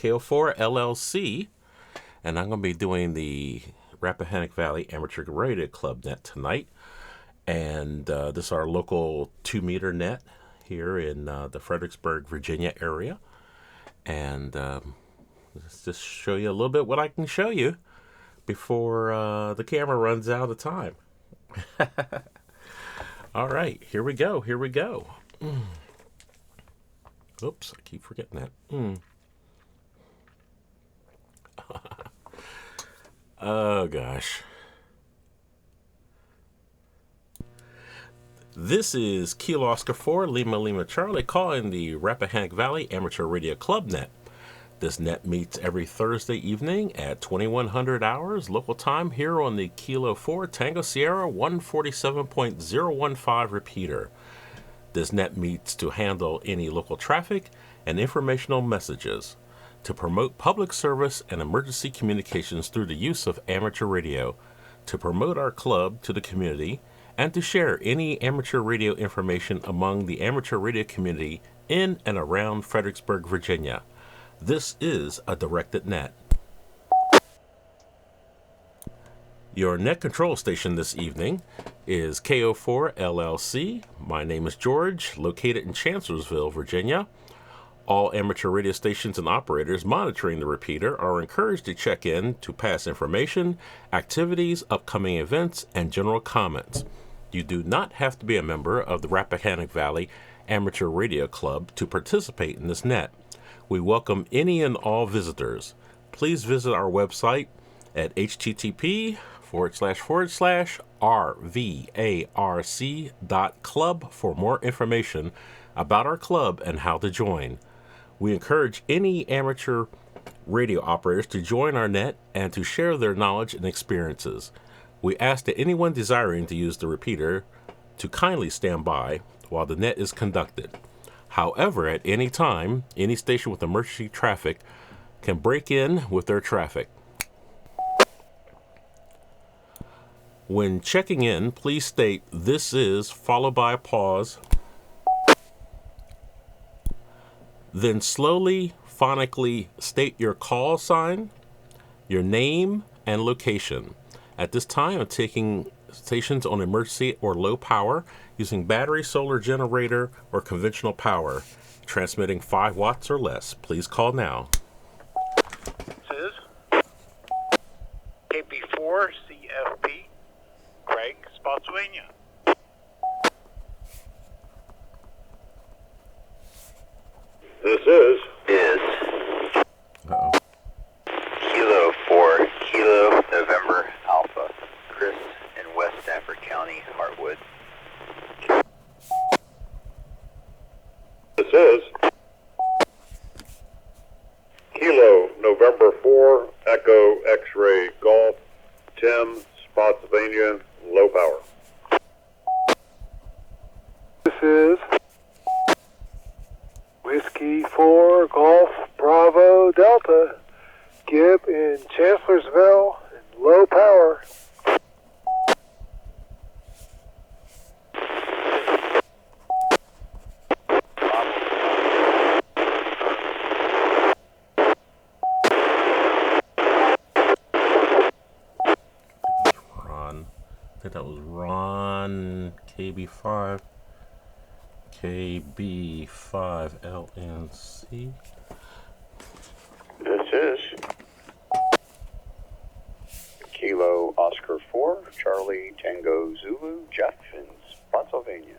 KO4 LLC, and I'm going to be doing the Rappahannock Valley Amateur Radio Club net tonight. And this is our local 2-meter net here in the Fredericksburg, Virginia area. And let's just show you a little bit what I can show you before the camera runs out of time. All right, here we go. Oops, I keep forgetting that. Oh, gosh. This is Kilo Oscar 4, Lima Lima Charlie, calling the Rappahannock Valley Amateur Radio Club net. This net meets every Thursday evening at 2100 hours local time here on the Kilo 4 Tango Sierra 147.015 repeater. This net meets to handle any local traffic and informational messages, to promote public service and emergency communications through the use of amateur radio, to promote our club to the community, and to share any amateur radio information among the amateur radio community in and around Fredericksburg, Virginia. This is a directed net. Your net control station this evening is KO4 LLC. My name is George, located in Chancellorsville, Virginia. All amateur radio stations and operators monitoring the repeater are encouraged to check in to pass information, activities, upcoming events, and general comments. You do not have to be a member of the Rappahannock Valley Amateur Radio Club to participate in this net. We welcome any and all visitors. Please visit our website at http://rvarc.club for more information about our club and how to join. We encourage any amateur radio operators to join our net and to share their knowledge and experiences. We ask that anyone desiring to use the repeater to kindly stand by while the net is conducted. However, at any time, any station with emergency traffic can break in with their traffic. When checking in, please state "this is" followed by a pause, then slowly, phonically state your call sign, your name, and location. At this time, I'm taking stations on emergency or low power using battery, solar generator, or conventional power, transmitting 5 watts or less. Please call now. This is KB4 CFP, Craig, Spotsylvania. This is Uh-oh. Kilo 4, Kilo November Alpha, Chris in West Stafford County, Hartwood. This is Kilo November 4 Echo X-Ray Golf, Tim, Spotsylvania, low power. This is Whiskey 4 Golf Bravo Delta, Gib in Chancellorsville, and low power. Ron. I think that was Ron KB5. KB5LNC. This is Kilo Oscar 4, Charlie Tango Zulu, Jeff in Spotsylvania.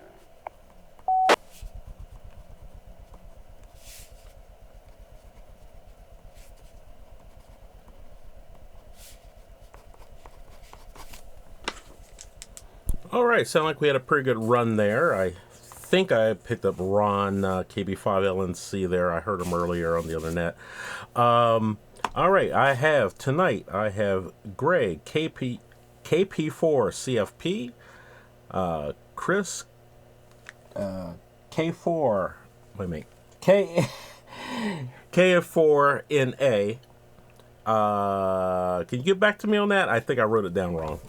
All right, sound like we had a pretty good run there. I think I picked up Ron KB5LNC there. I heard him earlier on the other net. All right, I have Greg KP4 CFP, Chris K4. Wait a minute, KF4NA. Can you get back to me on that? I think I wrote it down wrong.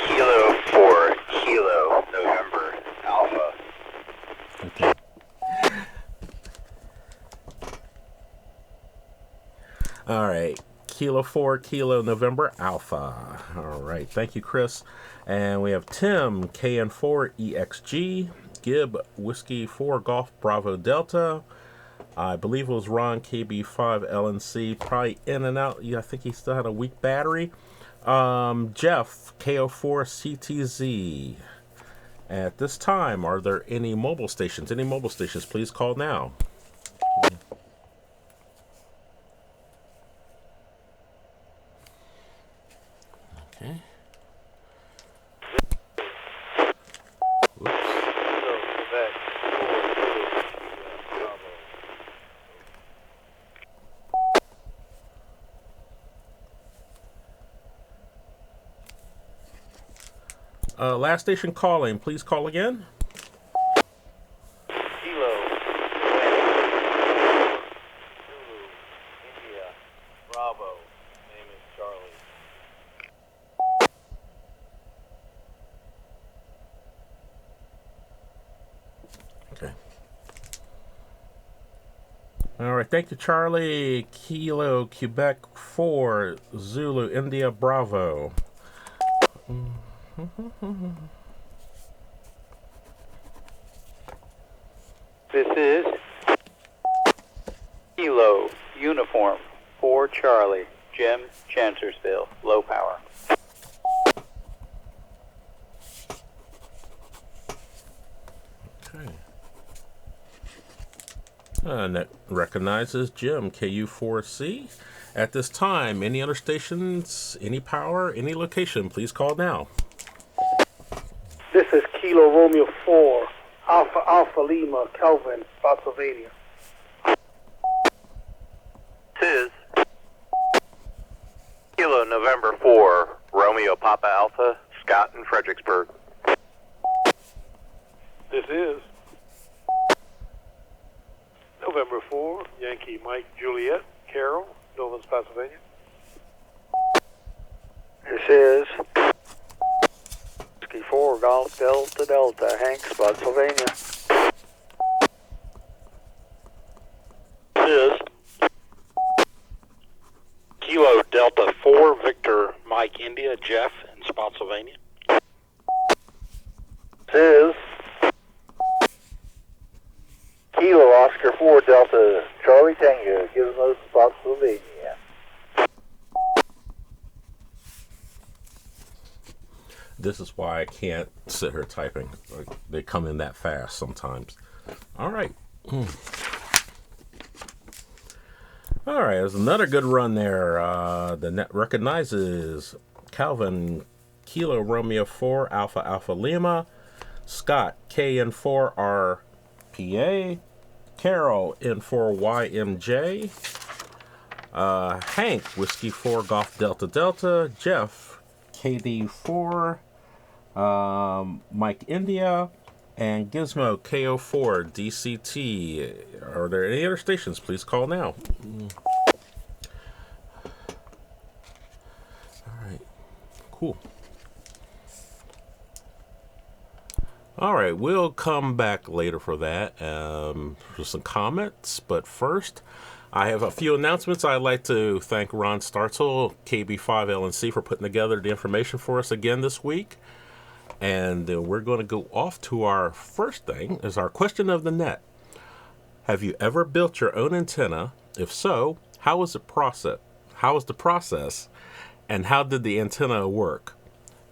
Kilo 4, Kilo November Alpha. Okay. All right. Kilo 4, Kilo November Alpha. All right. Thank you, Chris. And we have Tim, KN4 EXG. Gib, Whiskey 4 Golf Bravo Delta. I believe it was Ron, KB5 LNC. Probably in and out. Yeah, I think he still had a weak battery. Jeff, KO4 CTZ. At this time, are there any mobile stations? Any mobile stations, please call now. Okay. Last station calling. Please call again. Kilo, Zulu, India, Bravo. Name is Charlie. Okay. All right. Thank you, Charlie. Kilo, Quebec 4, Zulu, India, Bravo. This is Kilo Uniform 4 Charlie, Jim, Chancellorsville, low power. Okay. And that recognizes Jim, KU4C. At this time, any other stations, any power, any location, please call now. This is Kilo Romeo 4, Alpha Lima, Kelvin, Spotsylvania. This is Kilo November 4, Romeo Papa Alpha, Scott in Fredericksburg. This is November 4, Yankee Mike Juliet, Carroll, Nolan, Spotsylvania. This is Whiskey 4 Golf Delta Delta, Hank, Spotsylvania. This is Kilo Delta 4, Victor Mike India, Jeff in Spotsylvania. This is Kilo Oscar 4 Delta Charlie Tango, Gizmo, Spotsylvania. This is why I can't sit here typing. Like, they come in that fast sometimes. All right. All right, there's another good run there. The net recognizes Calvin, Kilo Romeo 4, Alpha Alpha Lima, Scott, KN4 RPA, Carol, N4 YMJ, Hank, Whiskey 4 Golf Delta Delta, Jeff, KD4, Mike India, and Gizmo KO4 DCT. Are there any other stations? Please call now. All right, cool. All right, we'll come back later for that, for some comments. But first, I have a few announcements. I'd like to thank Ron Startle, KB5 LNC, for putting together the information for us again this week. And we're going to go off to our first thing, is our question of the net. Have you ever built your own antenna? If so, how was the process? And how did the antenna work?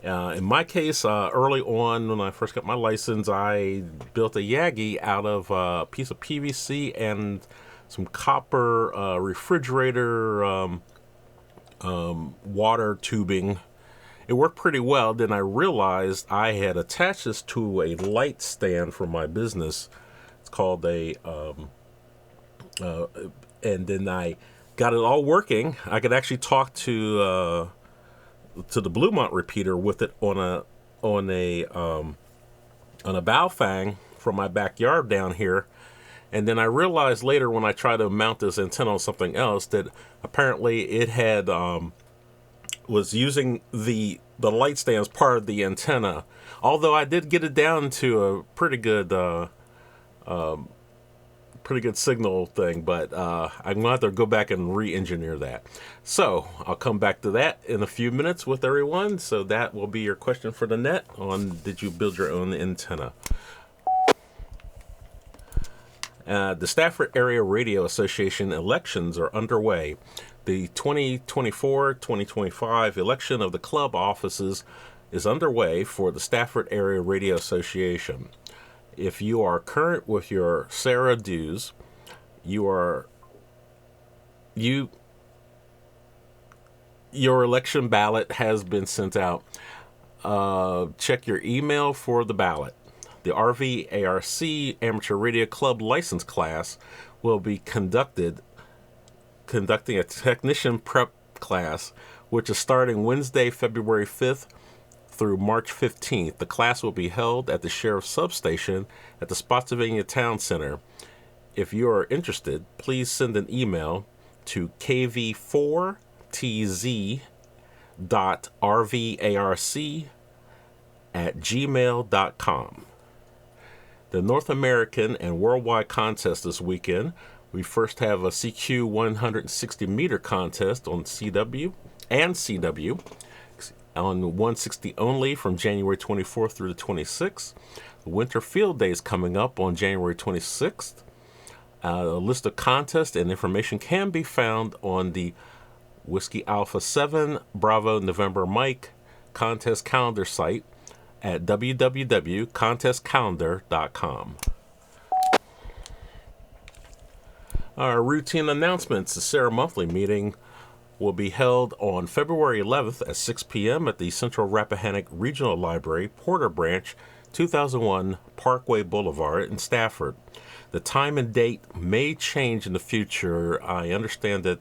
In my case, early on when I first got my license, I built a Yagi out of a piece of PVC and some copper refrigerator water tubing. It worked pretty well. Then I realized I had attached this to a light stand for my business. It's called a, and then I got it all working. I could actually talk to the Bluemont repeater with it on a Baofeng from my backyard down here. And then I realized later when I tried to mount this antenna on something else that apparently it had was using the light stand as part of the antenna. Although I did get it down to a pretty good pretty good signal thing, but I'm going to have to go back and re-engineer that. So I'll come back to that in a few minutes with everyone. So that will be your question for the net on did you build your own antenna? The Stafford Area Radio Association elections are underway. The 2024-2025 election of the club offices is underway for the Stafford Area Radio Association. If you are current with your SARA dues, your election ballot has been sent out. Check your email for the ballot. The RVARC Amateur Radio Club License Class will be conducting a technician prep class, which is starting Wednesday, February 5th through March 15th. The class will be held at the Sheriff's Substation at the Spotsylvania Town Center. If you are interested, please send an email to kv4tz.rvarc@gmail.com. The North American and Worldwide contest this weekend. We first have a CQ 160 meter contest on CW and CW on 160 only from January 24th through the 26th. The Winter Field Day is coming up on January 26th. A list of contests and information can be found on the Whiskey Alpha 7 Bravo November Mike contest calendar site at www.contestcalendar.com. Our routine announcements. The SARA Monthly meeting will be held on February 11th at 6 p.m. at the Central Rappahannock Regional Library, Porter Branch, 2001 Parkway Boulevard in Stafford. The time and date may change in the future. I understand that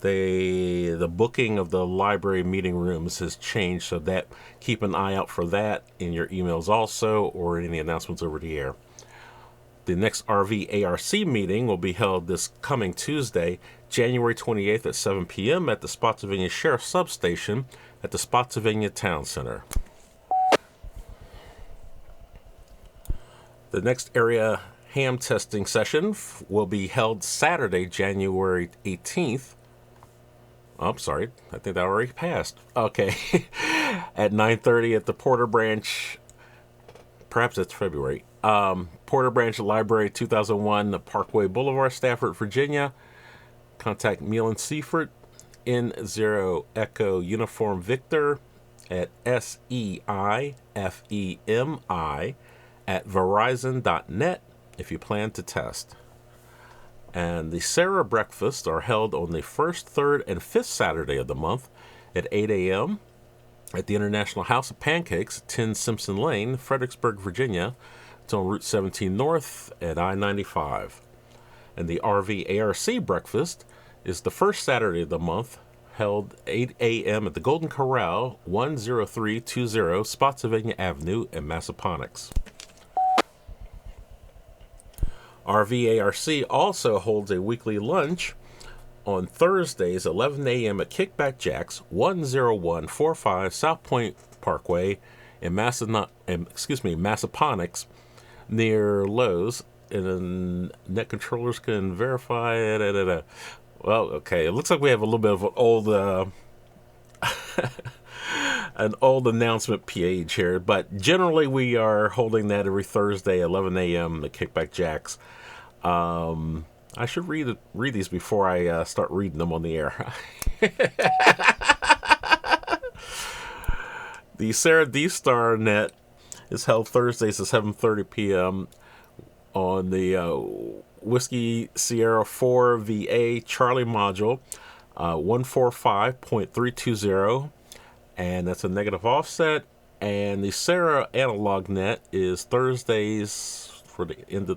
the booking of the library meeting rooms has changed, so that keep an eye out for that in your emails also, or in the announcements over the air. The next RVARC meeting will be held this coming Tuesday, January 28th at 7 p.m. at the Spotsylvania Sheriff's Substation at the Spotsylvania Town Center. The next area ham testing session will be held Saturday, January 18th. I'm sorry, I think that already passed. Okay, at 9:30 at the Porter Branch, perhaps it's February, Porter Branch Library, 2001 Parkway Boulevard, Stafford, Virginia. Contact Meelan Seifert, N0 Echo Uniform Victor at SEIFEMI@verizon.net if you plan to test. And the SARA breakfasts are held on the 1st, 3rd, and 5th Saturday of the month at 8 a.m. at the International House of Pancakes, 10 Simpson Lane, Fredericksburg, Virginia. It's on Route 17 North at I-95. And the RVARC breakfast is the first Saturday of the month, held 8 a.m. at the Golden Corral, 10320 Spotsylvania Avenue in Massaponax. RVARC also holds a weekly lunch on Thursdays, 11 a.m. at Kickback Jack's, 10145 South Point Parkway in Massaponax, near Lowe's. And net controllers can verify it. Well, okay, it looks like we have a little bit of an old announcement page here, but generally we are holding that every Thursday, 11 a.m. The Kickback Jacks. I should read these before I start reading them on the air. The Sarah D-Star net is held Thursdays at 7:30 p.m. on the Whiskey Sierra 4 VA Charlie module, 145.320, and that's a negative offset. And the Sarah analog net is Thursdays for the end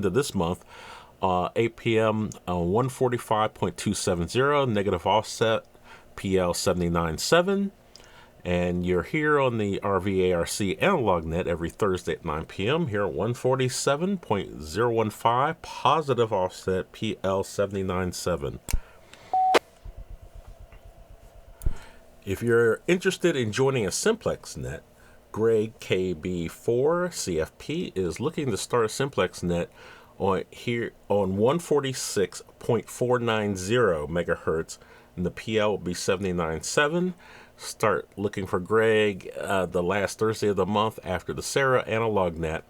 of this month, 8 p.m. 145.270, negative offset, PL 797. And you're here on the RVARC analog net every Thursday at 9 p.m. here at 147.015, positive offset, PL 797. If you're interested in joining a simplex net, Greg KB4 CFP is looking to start a simplex net on 146.490 megahertz, and the PL will be 79.7. Start looking for Greg the last Thursday of the month after the Sarah Analog Net.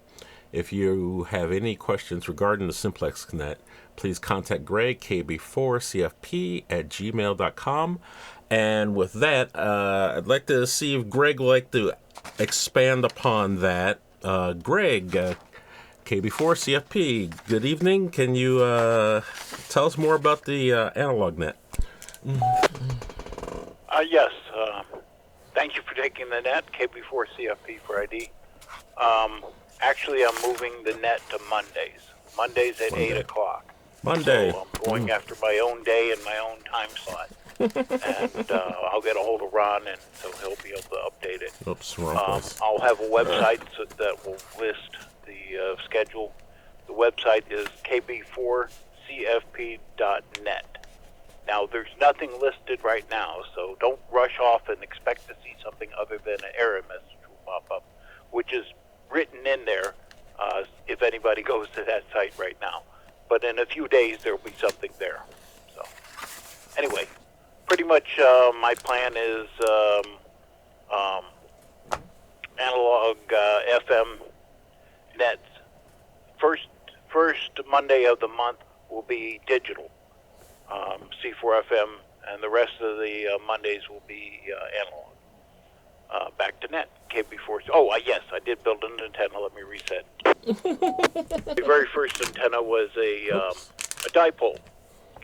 If you have any questions regarding the Simplex Net, please contact Greg, kb4cfp@gmail.com. And with that, I'd like to see if Greg would like to expand upon that. Greg, KB4CFP, good evening. Can you tell us more about the Analog Net? Yes. Thank you for taking the net, KB4CFP for ID. Actually, I'm moving the net to Mondays. Mondays at 8 o'clock. Monday. So I'm going after my own day and my own time slot. And I'll get a hold of Ron, and so he'll be able to update it. Oops, wrong place. I'll have a website that will list the schedule. The website is kb4cfp.net. Now, there's nothing listed right now, so don't rush off and expect to see something other than an error message will pop up, which is written in there if anybody goes to that site right now. But in a few days, there will be something there. So, anyway, pretty much my plan is analog FM nets. First Monday of the month will be digital, C4FM, and the rest of the Mondays will be analog. Back to net, KB4. Oh, yes, I did build an antenna. Let me reset. The very first antenna was a dipole.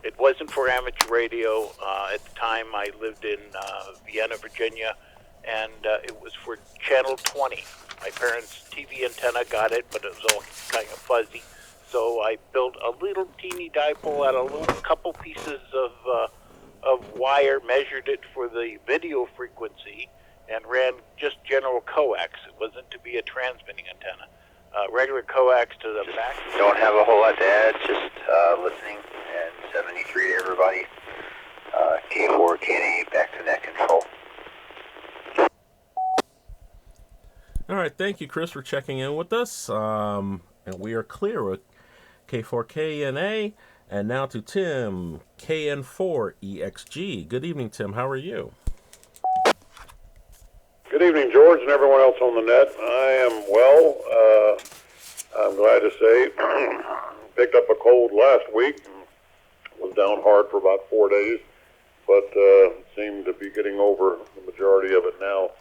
It wasn't for amateur radio. At the time, I lived in Vienna, Virginia, and it was for channel 20. My parents' TV antenna got it, but it was all kind of fuzzy. So I built a little teeny dipole out of a little couple pieces of wire, measured it for the video frequency, and ran just general coax. It wasn't to be a transmitting antenna. Regular coax to the back. Don't have a whole lot to add, just listening, and 73 to everybody. K4, KNA, back to net control. All right, thank you, Chris, for checking in with us. And we are clear with K4KNA. And now to Tim, KN4EXG. Good evening, Tim. How are you? Good evening, George, and everyone else on the net. I am well. I'm glad to say, picked up a cold last week. Was down hard for about 4 days, but seemed to be getting over the majority of it now.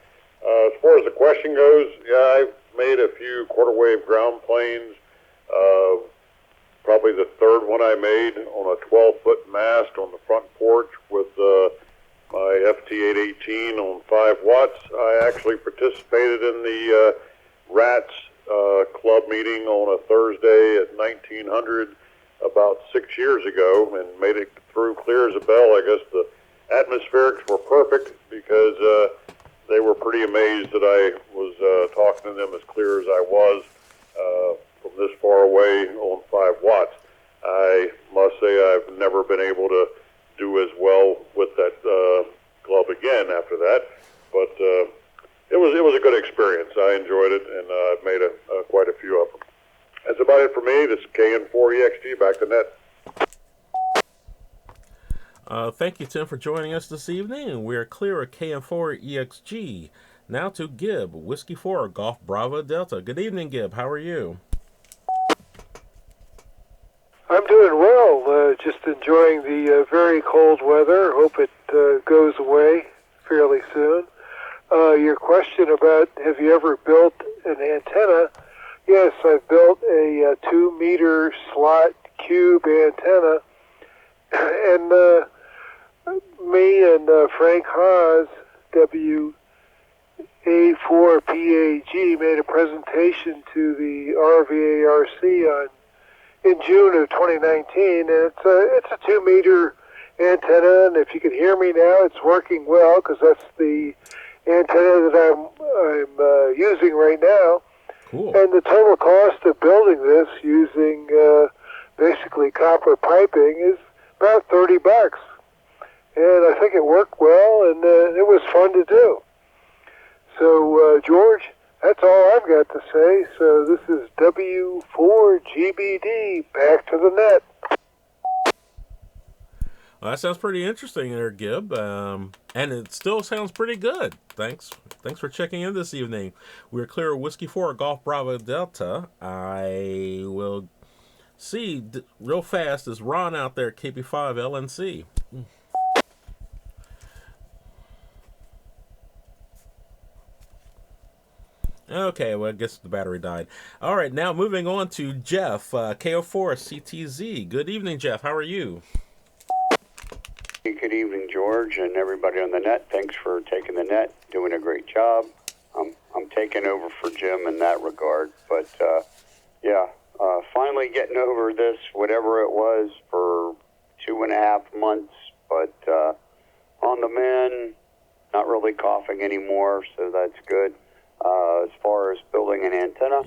As far as the question goes, yeah, I've made a few quarter wave ground planes. Probably the third one I made on a 12-foot mast on the front porch with my FT818 on 5 watts. I actually participated in the RATS club meeting on a Thursday at 1900 about 6 years ago and made it through clear as a bell. I guess the atmospherics were perfect because they were pretty amazed that I was talking to them as clear as I was from this far away on 5 watts. I must say I've never been able to do as well with that club again after that, but it was a good experience. I enjoyed it, and I've made quite a few of them. That's about it for me. This is KN4EXG, back to net. Thank you, Tim, for joining us this evening, and we are clear at KN4EXG. Now to Gib, Whiskey 4, Golf Bravo Delta. Good evening, Gib. How are you? I'm doing well. Just enjoying the very cold weather. Hope it goes away fairly soon. Your question about have you ever built an antenna? Yes, I've built a 2-meter slot cube antenna, and me and Frank Haas, WA4PAG, made a presentation to the RVARC in June of 2019, and it's a 2-meter antenna, and if you can hear me now, it's working well because that's the antenna that I'm using right now. Cool. And the total cost of building this using basically copper piping is about $30. And I think it worked well, and it was fun to do. So, George, That's all I've got to say. So this is W4GBD. Back to the net. Well, that sounds pretty interesting there, Gib. And it still sounds pretty good. Thanks for checking in this evening. We're clear of Whiskey 4 Golf Bravo Delta. I will see real fast is Ron out there at KP5 LNC. Okay, well, I guess the battery died. All right, now moving on to Jeff, KO4 CTZ. Good evening, Jeff. How are you? Good evening, George, and everybody on the net. Thanks for taking the net. Doing a great job. I'm taking over for Jim in that regard. But, finally getting over this, whatever it was, for 2.5 months. But on the mend, not really coughing anymore, so that's good. As far as building an antenna,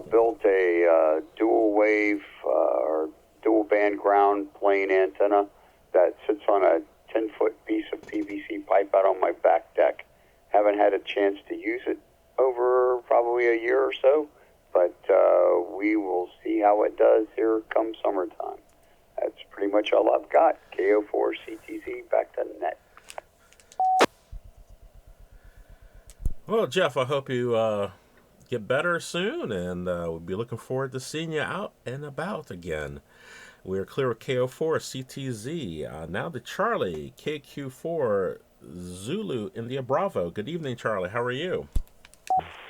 built a dual wave or dual band ground plane antenna that sits on a 10-foot piece of PVC pipe out on my back deck. Haven't had a chance to use it over probably a year or so, but we will see how it does here come summertime. That's pretty much all I've got. KO4 CTZ, back to net. Well, Jeff, I hope you get better soon, and we'll be looking forward to seeing you out and about again. We're clear of KO4 CTZ. Now to Charlie, KQ4 Zulu India Bravo. Good evening, Charlie. How are you?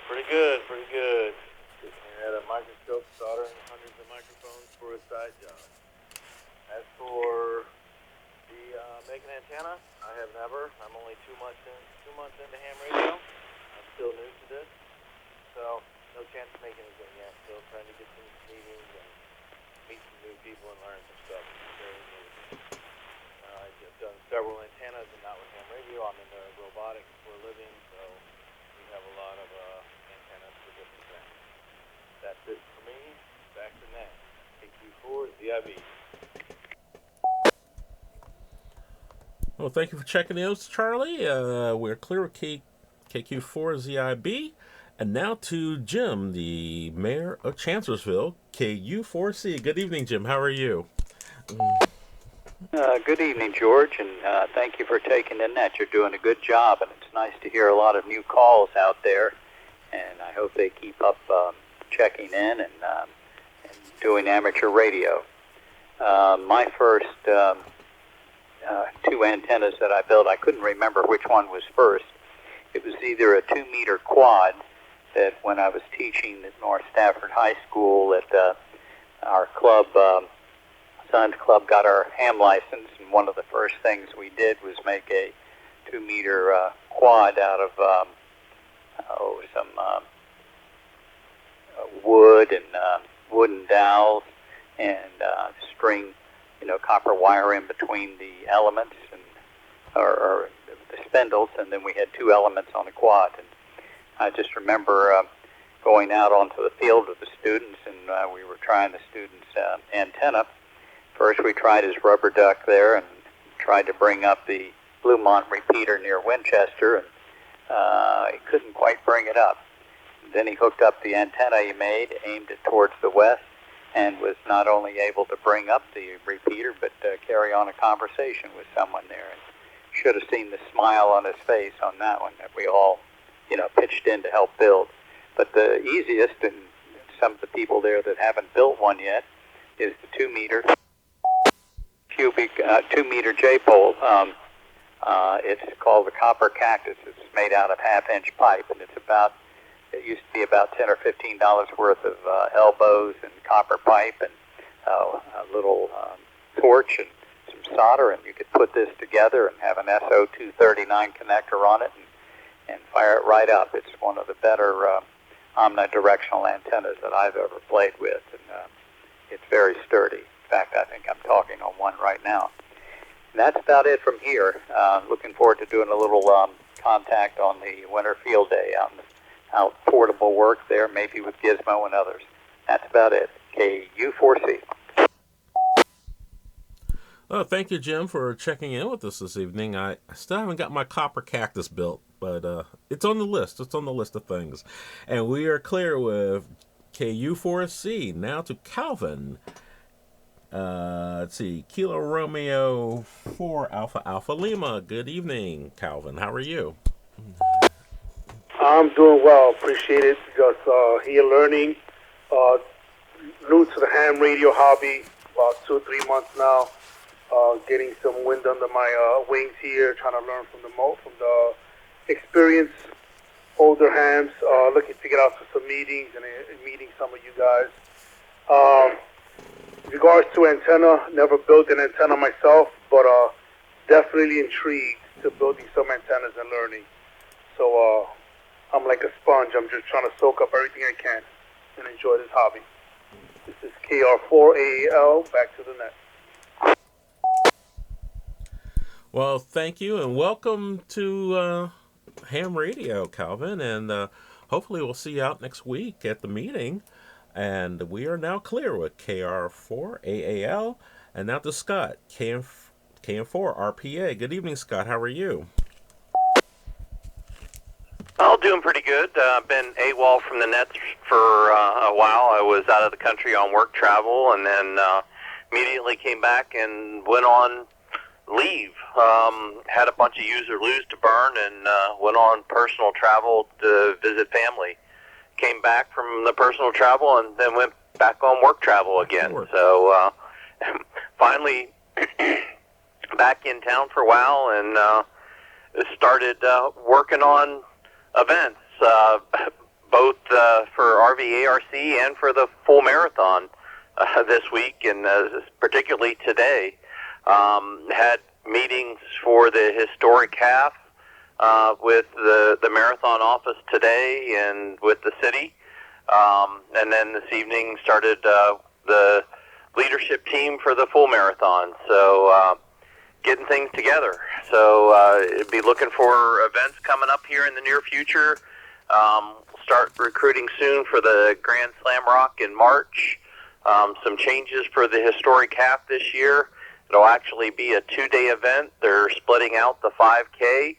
Pretty good, pretty good. Looking at a microscope, soldering hundreds of microphones for a side job. As for the making antenna, I have never. I'm only 2 months into ham radio. I'm still new to this, so no chance to make anything yet. Still trying to get some meetings and meet some new people and learn some stuff. It's very new. I've done several antennas and not with ham radio. I'm in the robotics for a living, so we have a lot of antennas for different things. That's it for me. Back to net. KQ4 ZIB. Well, thank you for checking in, Charlie. We're clear of KQ4 ZIB. And now to Jim, the mayor of Chancellorsville, KU4C. Good evening, Jim. How are you? Good evening, George, and thank you for taking the net. You're doing a good job, and it's nice to hear a lot of new calls out there, and I hope they keep up checking in and doing amateur radio. My first 2 antennas that I built, I couldn't remember which one was first. It was either a 2-meter quad that when I was teaching at North Stafford High School at our club, Sons Club, got our ham license, and one of the first things we did was make a 2-meter quad out of some wood and wooden dowels and string, copper wire in between the elements and or the spindles, and then we had 2 elements on the quad. And I just remember going out onto the field with the students, and we were trying the students' antenna. First, we tried his rubber duck there and tried to bring up the Bluemont repeater near Winchester, and he couldn't quite bring it up. Then he hooked up the antenna he made, aimed it towards the west, and was not only able to bring up the repeater, but carry on a conversation with someone there. And should have seen the smile on his face on that one that we all, pitched in to help build. But the easiest, and some of the people there that haven't built one yet, is the 2-meter cubic 2-meter J-pole. It's called the copper cactus. It's made out of 1/2-inch pipe, and it used to be about $10 or $15 worth of elbows and copper pipe and a little torch and some solder, and you could put this together and have an SO239 connector on it and fire it right up. It's one of the better omnidirectional antennas that I've ever played with, and it's very sturdy. In fact, I think I'm talking on one right now. And that's about it from here. Looking forward to doing a little contact on the winter field day out portable work there, maybe with Gizmo and others. That's about it. KU4C. Thank you, Jim, for checking in with us this evening. I still haven't got my copper cactus built. but it's on the list. It's on the list of things. And we are clear with KU4C. Now to Calvin. Let's see. Kilo Romeo 4 Alpha Alpha Lima. Good evening, Calvin. How are you? I'm doing well. Appreciate it. Just here learning. New to the ham radio hobby. About 2 or 3 months now. Getting some wind under my wings here. Trying to learn from the experienced older hams. Looking to get out to some meetings and meeting some of you guys. In regards to antenna, never built an antenna myself, but definitely intrigued to building some antennas and learning. So I'm like a sponge. I'm just trying to soak up everything I can and enjoy this hobby. This is KR4AAL. Back to the net. Well, thank you, and welcome to Ham Radio, Calvin, and hopefully we'll see you out next week at the meeting. And we are now clear with KR4AAL, and now to Scott, KM4RPA. Good evening, Scott. How are you? Oh, doing pretty good. I've been AWOL from the nets for a while. I was out of the country on work travel, and then immediately came back and went on leave. Had a bunch of use or lose to burn, and went on personal travel to visit family. Came back from the personal travel and then went back on work travel again. So finally back in town for a while and started working on events, both for RVARC and for the full marathon this week, and particularly today. Had meetings for the historic half with the marathon office today and with the city. And then this evening started the leadership team for the full marathon. So getting things together. So be looking for events coming up here in the near future. Start recruiting soon for the Grand Slam Rock in March. Some changes for the historic half this year. It'll actually be a 2-day event. They're splitting out the 5K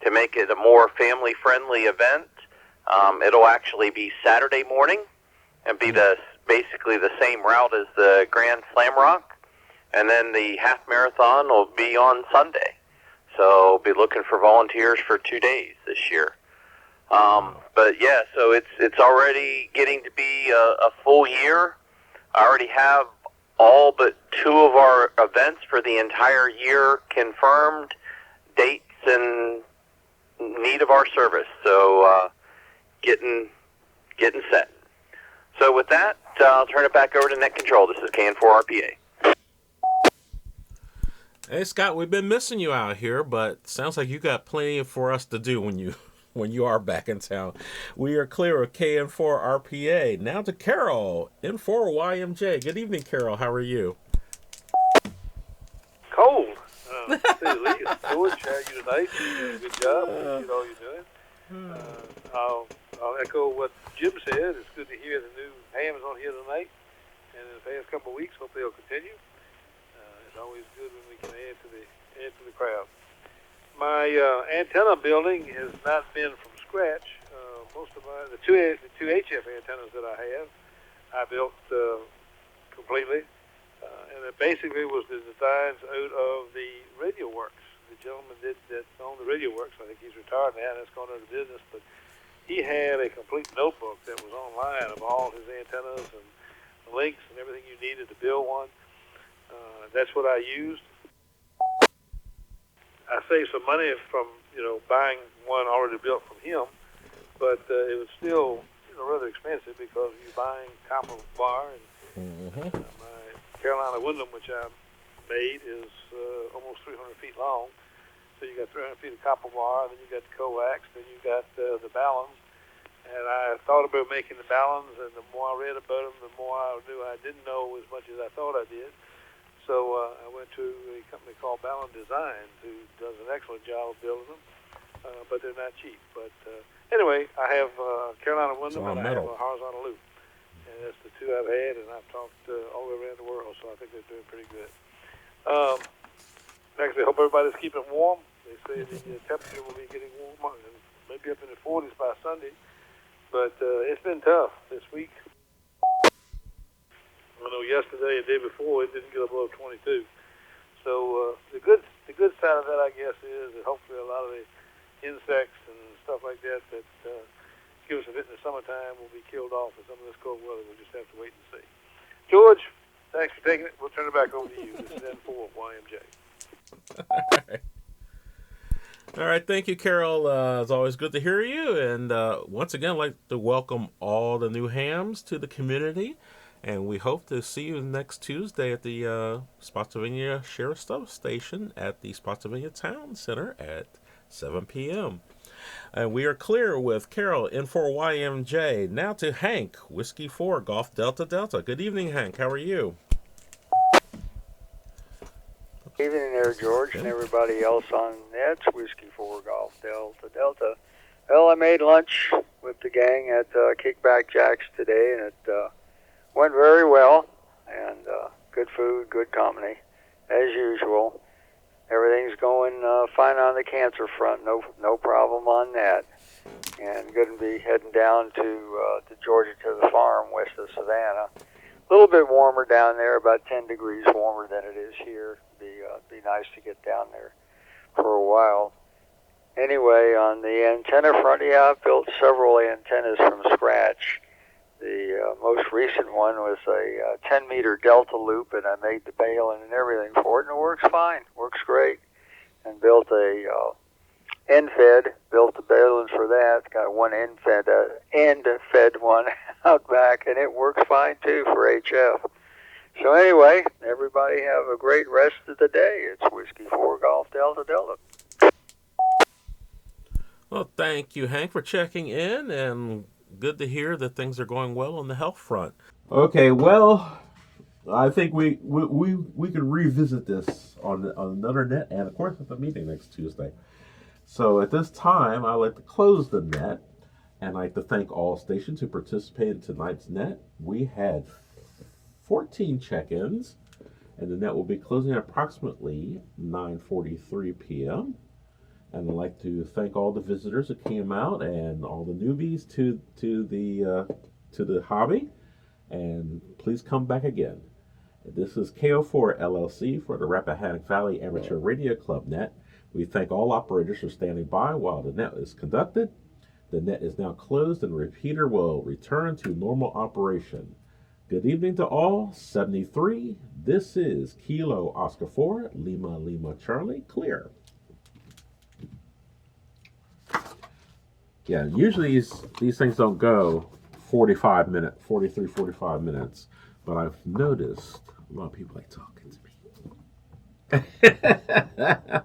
to make it a more family-friendly event. It'll actually be Saturday morning and be basically the same route as the Grand Slam Rock. And then the half marathon will be on Sunday. So be looking for volunteers for 2 days this year. But yeah, so it's already getting to be a full year. I already have all but 2 of our events for the entire year confirmed, dates and need of our service. So getting set. So with that, I'll turn it back over to Net Control. This is KN4RPA. Hey, Scott, we've been missing you out here, but sounds like you got plenty for us to do when you are back in town. We are clear of KN4RPA. Now to Carol, N4YMJ. Good evening, Carol. How are you? Cold. Say the least. George, how are you tonight? You're doing a good job. Appreciate all you're doing. I'll echo what Jim said. It's good to hear the new hams on here tonight. And in the past couple of weeks, hopefully they'll continue. It's always good when we can add to the crowd. My antenna building has not been from scratch. Most of the two HF antennas that I have, I built completely, and it basically was the designs out of the Radio Works. The gentleman that owned the Radio Works, I think he's retired now and has gone out of business, but he had a complete notebook that was online of all his antennas and the links and everything you needed to build one. That's what I used. I saved some money from buying one already built from him, but it was still rather expensive because you're buying copper bar and my Carolina Wyndham, which I made, is almost 300 feet long. So you got 300 feet of copper wire, then you got the coax, then you got the ballons. And I thought about making the ballons, and the more I read about them, the more I knew I didn't know as much as I thought I did. So I went to a company called Ballon Designs, who does an excellent job of building them, but they're not cheap. But anyway, I have Carolina Wyndham and I have a horizontal loop. And that's the 2 I've had, and I've talked all the way around the world, so I think they're doing pretty good. Actually, I hope everybody's keeping warm. They say the temperature will be getting warmer and maybe up in the 40s by Sunday. But it's been tough this week. I know yesterday and the day before it didn't get above 22. So the good side of that, I guess, is that hopefully a lot of the insects and stuff like that give us a bit in the summertime will be killed off with some of this cold weather. We'll just have to wait and see. George, thanks for taking it. We'll turn it back over to you. This is N4 YMJ. All right, thank you, Carol. It's always good to hear you. And once again, I'd like to welcome all the new hams to the community. And we hope to see you next Tuesday at the Spotsylvania Sheriff's Station at the Spotsylvania Town Center at 7 p.m. And we are clear with Carol, N4YMJ. Now to Hank, Whiskey 4, Golf Delta Delta. Good evening, Hank. How are you? Good evening there, George, and everybody else on Ned's Whiskey 4 Golf Delta Delta. Well, I made lunch with the gang at Kickback Jack's today, and it went very well, and good food, good company, as usual. Everything's going fine on the cancer front, no problem on that. And going to be heading down to Georgia to the farm west of Savannah. A little bit warmer down there, about 10 degrees warmer than it is here. Be nice to get down there for a while. Anyway, on the antenna front, yeah, I've built several antennas from scratch. The most recent one was a 10-meter delta loop, and I made the baling and everything for it, and it works fine, works great. And built a end-fed, built the balings for that. Got one end-fed one out back, and it works fine too for HF. So anyway, everybody have a great rest of the day. It's Whiskey 4 Golf Delta Delta. Well, thank you, Hank, for checking in, and good to hear that things are going well on the health front. Okay, well, I think we can revisit this on another net, and of course at the meeting next Tuesday. So at this time, I'd like to close the net, and I'd like to thank all stations who participated in tonight's net. We had 14 check-ins, and the net will be closing at approximately 9:43 p.m. And I'd like to thank all the visitors that came out and all the newbies to the hobby. And please come back again. This is KO4 LLC for the Rappahannock Valley Amateur Radio Club net. We thank all operators for standing by while the net is conducted. The net is now closed and the repeater will return to normal operation. Good evening to all. 73. This is Kilo Oscar 4, Lima Lima Charlie, clear. Yeah, usually these things don't go 45 minutes, 43, 45 minutes. But I've noticed a lot of people like talking to me.